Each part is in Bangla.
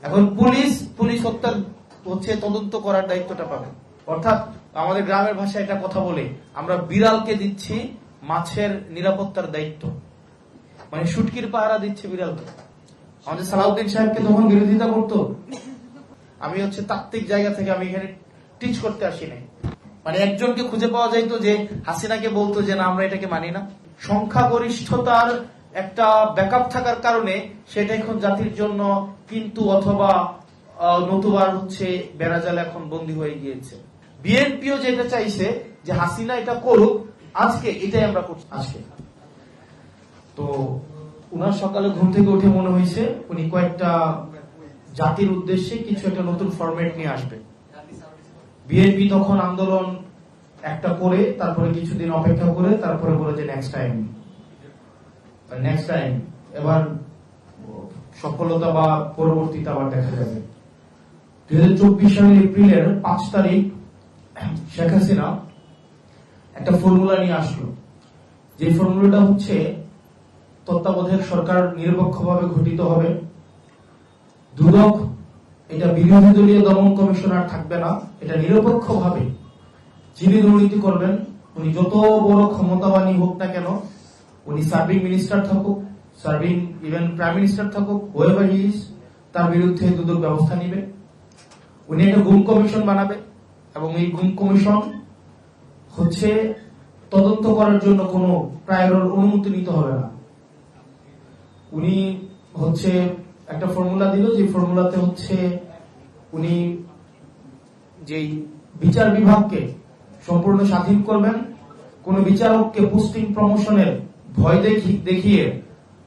এখন পুলিশ হত্যার তদন্ত করার দায়িত্বটা পাবে। অর্থাৎ আমাদের গ্রামের ভাষায় এটা কথা বলে আমরা বিড়ালকে দিচ্ছি মাছের নিরাপত্তার দায়িত্ব, মানে শুটকির পাহারা দিচ্ছে বিড়ালকে। আমাদের সালাউদ্দিন সাহেবকে তখন বিরোধিতা করতো। আমি তাত্ত্বিক জায়গা থেকে আমি এখানে টিচ করতে আসি নাই। মানে একজনকে খুঁজে পাওয়া যাইতো যে হাসিনাকে বলতো যে না আমরা এটাকে মানি না। সংখ্যাগরিষ্ঠতার একটা ব্যাকআপ থাকার কারণে সেটা এখন জাতির জন্য কিন্তু অথবা নতুবা বেড়াজালে এখন বন্দী হয়ে গিয়েছে। বিএনপিও যেটা চাইছে যে হাসিনা এটা করুক, আজকে এটাই আমরা করছি। আজকে তো উনার সকালে ঘুম থেকে উঠে মনে হয়েছে উনি কয়েকটা জাতির উদ্দেশ্যে কিছু একটা নতুন ফরম্যাট নিয়ে আসবে। বিএনপি তখন আন্দোলন একটা করে তারপরে কিছুদিন অপেক্ষা করে তারপরে বলে যে নেক্সট টাইম এবার সফলতা বা পরবর্তীতে আবার দেখা যাবে। 2024 সালের এপ্রিলের 5 তারিখ শেখ হাসিনা একটা ফর্মুলা নিয়ে আসলো, যে ফর্মুলাটা তত্ত্বাবধায়ক সরকার নিরপেক্ষভাবে গঠিত হবে, দুদক এটা বিরোধী দলীয় দমন কমিশনার থাকবে না, এটা নিরপেক্ষভাবে যিনি দুর্নীতি করবেন উনি যত বড় ক্ষমতাবানই হোক না কেন, উনি সার্ভিং মিনিস্টার থাকুক, সার্ভিং ইভেন প্রাইম মিনিস্টার থাকুক, হোয়েভার হি ইজ, তার বিরুদ্ধে দুদক ব্যবস্থা নিবে। উনি একটা গুম কমিশন বানাবে এবং এই গুম কমিশন তদন্ত করার জন্য কোনো প্রায়র অনুমতি নিতে হবে না। উনি একটা ফর্মুলা দিল, যে ফর্মুলাতে উনি যেই বিচার বিভাগকে সম্পূর্ণ স্বাধীন করবেন, কোন বিচারককে পোস্টিং প্রমোশনের ভয় দেখিয়ে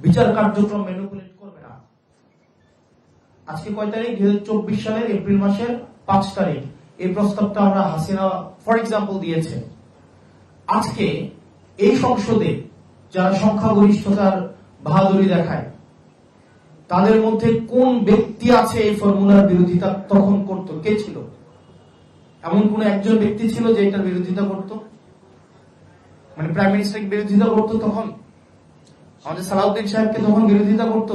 বিচার কার্যক্রম ম্যানিপুলেট করবে না। আজকে কয় তারিখ? 2024 সালের এপ্রিল মাসের 5 তারিখ এই প্রস্তাবটা আমরা হাসিনা ফর এক্সাম্পল দিয়েছে। আজকে এই সংসদে যারা সংখ্যাগরিষ্ঠতার বাহাদুরি দেখায় তাদের মধ্যে কোন ব্যক্তি আছে এই ফর্মুলার বিরোধিতা তখন করত? কে ছিল? এমন কোন একজন ব্যক্তি ছিল যে এটার বিরোধিতা করত? মানে প্রাইম মিনিস্টার বিরোধিতা করত তখন? আমাদের সালাউদ্দিন সাহেবকে তখন বিরোধিতা করত?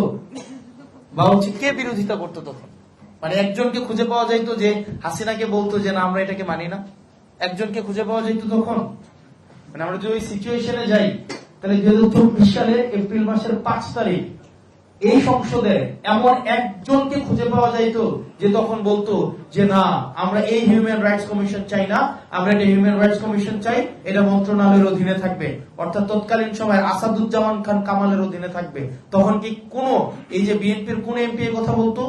বা কে বিরোধিতা করত তখন? মানে একজনকে খুঁজে পাওয়া যাইতো যে হাসিনাকে বলতো যে না আমরা এটাকে মানি না, একজনকে খুঁজে পাওয়া যাইতো তখন। মানে আমরা যদি ওই সিচুয়েশনে যাই তাহলে 2024 সালের এপ্রিল মাসের 5 তারিখ এই সংসদে এমন একজনকে খুঁজে পাওয়া যাইতো যে তখন বলতো যে না আমরা এই হিউম্যান রাইটস কমিশন চাই না, আমরা একটা হিউম্যান রাইটস কমিশন চাই, এটা মন্ত্রণালয়ের অধীনে থাকবে, অর্থাৎ তৎকালীন সময় আসাদুজ্জামান খান কামালের অধীনে থাকবে। তখন কি কোন এই যে বিএনপির কোন এমপি কথা বলতো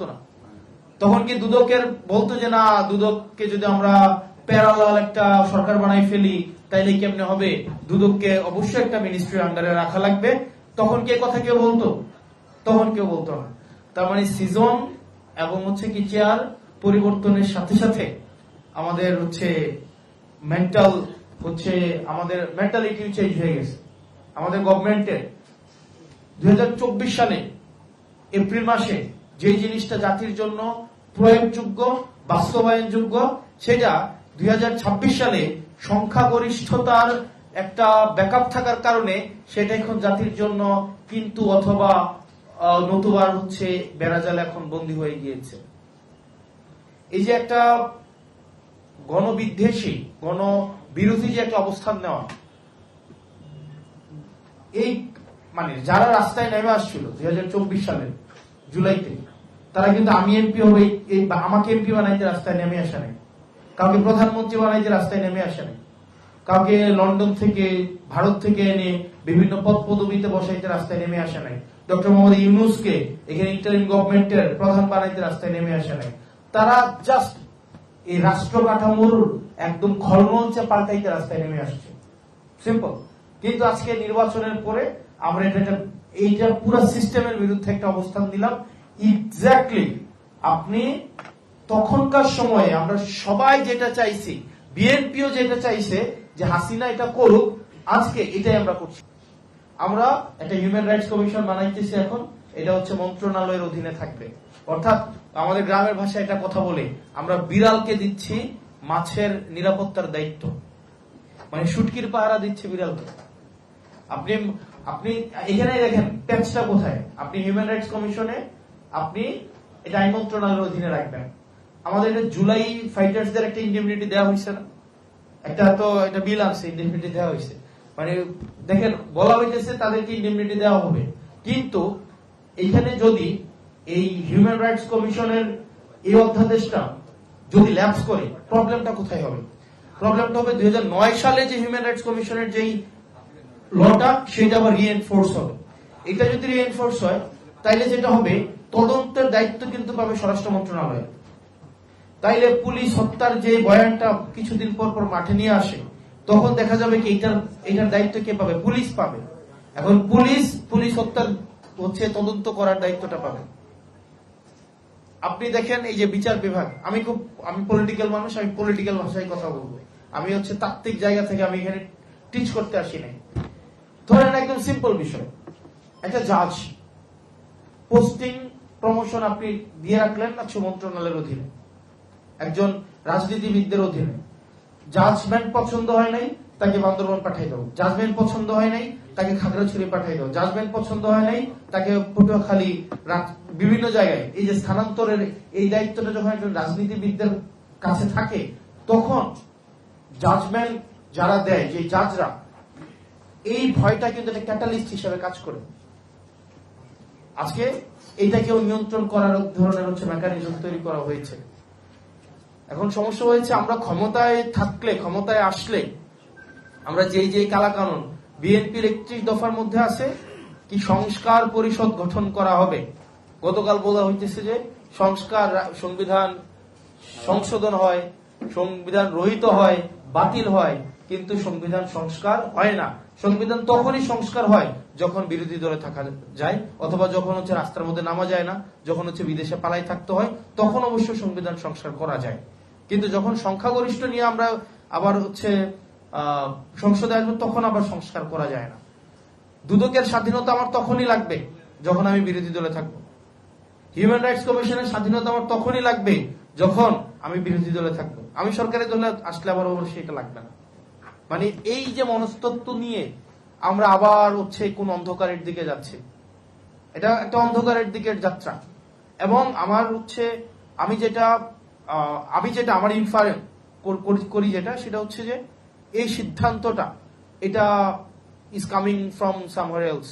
না? তখন কি দুদকের বলতো যে না দুদককে যদি আমরা প্যারালাল একটা সরকার বানাই ফেলি তাইলে কেমনে হবে, দুদককে অবশ্যই একটা মিনিস্ট্রির আন্ডারে রাখা লাগবে? তখন কে কথা কেউ বলতো? তখন কেউ বলতো না। তার মানে সিজন এবং কি চেয়ার পরিবর্তনের সাথে সাথে আমাদের মেন্টাল আমাদের মেন্টালিটি চেঞ্জ হয়ে গেছে। আমাদের গভর্নমেন্টের 2024 সালে এপ্রিল মাসে যে জিনিসটা জাতির জন্য প্রয়োগযোগ্য বাস্তবায়নযোগ্য সেটা 2026 সালে সংখ্যাগরিষ্ঠতার একটা ব্যাকআপ থাকার কারণে সেটা এখন জাতির জন্য কিন্তু অথবা নতুবা বেড়াজালে এখন বন্দী হয়ে গিয়েছে। এই যে একটা গণবিদ্বেষী গণবিরোধী যে একটা অবস্থান নেওয়া, এই মানে যারা রাস্তায় নেমে আসছিল 2024 সালের জুলাইতে, তারা কিন্তু আমি এমপি হবে আমাকে এমপি বানাইতে রাস্তায় নেমে আসে নাই, কাউকে প্রধানমন্ত্রী বানাইতে রাস্তায় নেমে আসে নাই, কাউকে লন্ডন থেকে ভারত থেকে এনে বিভিন্ন পদ পদবিতে বসাইতে রাস্তায় নেমে আসে নাই, ডক্টর মোহাম্মদ ইউনূসকে এখানে ইন্টারিম গভর্নমেন্টের প্রধান বানাইতে রাস্তায় নেমে আসে নাই। তারা জাস্ট এই রাষ্ট্র কাঠামোর একদম খলমঞ্চে পাল্টাইতে রাস্তায় নেমে আসছে, সিম্পল। কিন্তু আজকে নির্বাচনের পরে আমরা এইটা পুরো সিস্টেমের বিরুদ্ধে একটা অবস্থান দিলাম। এক্স্যাক্টলি আপনি তখনকার সময়ে আমরা সবাই যেটা চাইছি, বিএনপিও যেটা চাইছে যে হাসিনা এটা করুক, আজকে এটাই আমরা করছি। আমরা একটা হিউম্যান রাইটস কমিশন বানাইতেছি এখন, এটা মন্ত্রণালয়ের অধীনে থাকবে। অর্থাৎ আমাদের গ্রামের ভাষায় এটা কথা বলে আমরা বিড়ালকে দিচ্ছি মাছের নিরাপত্তার দায়িত্ব, মানে শুটকির পাহারা দিচ্ছে বিড়ালকে। আপনি এখানে দেখেন প্যাচটা কোথায়। আপনি হিউম্যান রাইটস কমিশনে আপনি এটা আইন মন্ত্রণালয়ের অধীনে রাখবেন। আমাদের এটা জুলাই ফাইটার্সদের একটা ইন্ডেমনিটি দেওয়া হয়েছে না, একটা তো এটা বিল আছে, ইন্ডেমনিটি দেওয়া হয়েছে। মানে দেখেন বলা হইতেছে তাদেরকে ইন্ডেমনিটি দেওয়া হবে, কিন্তু এখানে যদি এই হিউম্যান রাইটস কমিশনের এই অধ্যাদেশটা যদি ল্যাপস করে, প্রবলেমটা কোথায় হবে? প্রবলেমটা হবে 2009 সালে যে হিউম্যান রাইটস কমিশনের যেই লটা, সেটা আবার রিএনফোর্স হবে। এটা যদি রিএনফোর্স হয়, তাইলে যেটা হবে, তদন্তের দায়িত্ব কিন্তু পাবে স্বরাষ্ট্র মন্ত্রণালয়। তাইলে পুলিশ হত্যার যে বয়ানটা কিছুদিন পর পর মাঠে নিয়ে আসে, তখন দেখা যাবে কি এটার দায়িত্ব কে পাবে? পুলিশ পাবে। এখন পুলিশ হত্যার তদন্ত করার দায়িত্বটা পাবে। আপনি দেখেন এই যে বিচার বিভাগ, আমি পলিটিক্যাল মানুষ, আমি পলিটিক্যাল ভাষায় কথা বলবো, আমি তাত্ত্বিক জায়গা থেকে আমি এখানে টিচ করতে আসি নাই। ধরেন একদম সিম্পল বিষয়, একটা জাজ পোস্টিং প্রমোশন আপনি দিয়ে রাখলেন আচ্ছা মন্ত্রণালয়ের অধীনে, একজন রাজনীতিবিদদের অধীনে। জাজমেন্ট পছন্দ হয় নাই, তাকে বান্দরবান পাঠাই দাও। জাজমেন্ট পছন্দ হয় নাই, তাকে খাগড়াছড়ি পাঠাই দাও। জাজমেন্ট পছন্দ হয় নাই, তাকে পটুয়াখালী, বিভিন্ন জায়গায়। এই যে স্থানান্তরের এই দায়িত্বটা যখন একজন রাজনীতিবিদদের কাছে থাকে, তখন জাজমেন্ট যারা দেয়, যে জাজরা, এই ভয়টা কিন্তু একটা ক্যাটালিস্ট হিসেবে কাজ করে। আজকে এটাকেও নিয়ন্ত্রণ করার ধরনের মেকানিজম তৈরি করা হয়েছে। এখন সমস্যা হয়েছে, আমরা ক্ষমতায় থাকলে, ক্ষমতায় আসলে আমরা যেই কালাকানুন, বিএনপির 31 দফার মধ্যে আছে কি সংস্কার পরিষদ গঠন করা হবে। গতকাল বলা হইতেছে যে সংবিধান সংশোধন হয়, সংবিধান রহিত হয়, বাতিল হয়, কিন্তু সংবিধান সংস্কার হয় না। সংবিধান তখনই সংস্কার হয় যখন বিরোধী দলে থাকা যায়, অথবা যখন রাস্তার মধ্যে নামা যায় না, যখন বিদেশে পালাই থাকতে হয়, তখন অবশ্য সংবিধান সংস্কার করা যায়। কিন্তু যখন সংখ্যাগরিষ্ঠ নিয়ে আমরা আবার সংসদে আসবো, তখন আবার সংস্কার করা যায় না। দুদকের স্বাধীনতা আমার তখনই লাগবে যখন আমি বিরোধী দলে থাকবো। হিউম্যান রাইটস কমিশনের স্বাধীনতা আমার তখনই লাগবে যখন আমি বিরোধী দলে থাকবো। আমি সরকারের দলে আসলে আবার অবশ্যই এটা লাগবে না। মানে এই যে মনস্তত্ত্ব নিয়ে আমরা আবার কোন অন্ধকারের দিকে যাচ্ছি, এটা একটা অন্ধকারের দিকের যাত্রা। এবং আমার আমি যেটা আমার ইনফার করি যেটা, সেটা যে এই সিদ্ধান্তটা এটা ইজ কামিং ফ্রম সামহার এলস।